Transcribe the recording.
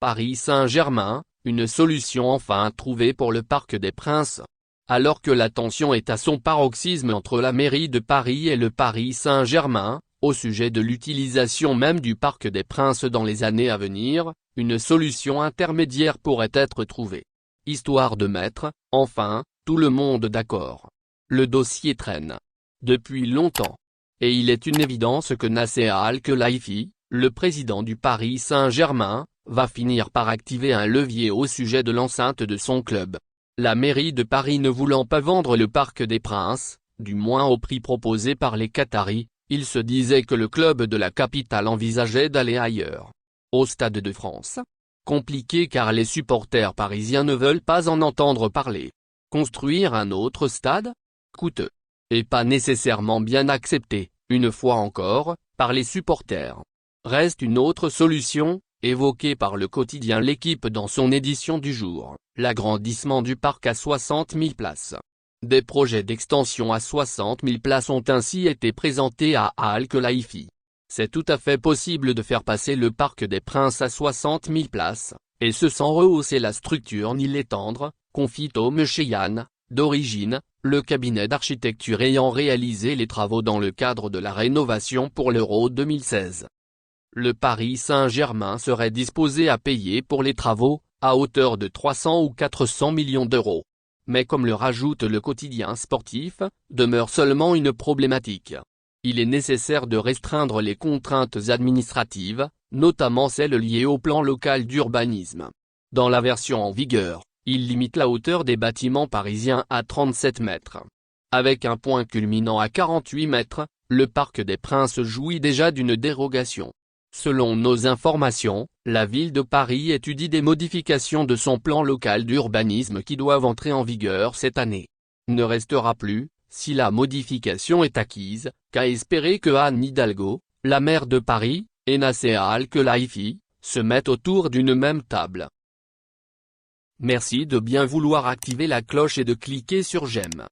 Paris Saint-Germain, une solution enfin trouvée pour le Parc des Princes. Alors que la tension est à son paroxysme entre la mairie de Paris et le Paris Saint-Germain, au sujet de l'utilisation même du Parc des Princes dans les années à venir, une solution intermédiaire pourrait être trouvée. Histoire de mettre, enfin, tout le monde d'accord. Le dossier traîne depuis longtemps. Et il est une évidence que Nasser Al-Khelaifi, le président du Paris Saint-Germain, va finir par activer un levier au sujet de l'enceinte de son club. La mairie de Paris ne voulant pas vendre le Parc des Princes, du moins au prix proposé par les Qataris, il se disait que le club de la capitale envisageait d'aller ailleurs. Au Stade de France. Compliqué car les supporters parisiens ne veulent pas en entendre parler. Construire un autre stade ? Coûteux. Et pas nécessairement bien accepté, une fois encore, par les supporters. Reste une autre solution, évoquée par le quotidien L'Équipe dans son édition du jour, l'agrandissement du parc à 60 000 places. Des projets d'extension à 60 000 places ont ainsi été présentés à Al-Khelaifi. C'est tout à fait possible de faire passer le Parc des Princes à 60 000 places, et ce sans rehausser la structure ni l'étendre, confie Tom Sheyan, d'origine, le cabinet d'architecture ayant réalisé les travaux dans le cadre de la rénovation pour l'Euro 2016. Le Paris Saint-Germain serait disposé à payer pour les travaux, à hauteur de 300 ou 400 millions d'euros. Mais comme le rajoute le quotidien sportif, demeure seulement une problématique. Il est nécessaire de restreindre les contraintes administratives, notamment celles liées au plan local d'urbanisme. Dans la version en vigueur, il limite la hauteur des bâtiments parisiens à 37 mètres. Avec un point culminant à 48 mètres, le Parc des Princes jouit déjà d'une dérogation. Selon nos informations, la ville de Paris étudie des modifications de son plan local d'urbanisme qui doivent entrer en vigueur cette année. Ne restera plus, si la modification est acquise, qu'à espérer que Anne Hidalgo, la maire de Paris, et Nasser Al-Khelaifi, se mettent autour d'une même table. Merci de bien vouloir activer la cloche et de cliquer sur j'aime.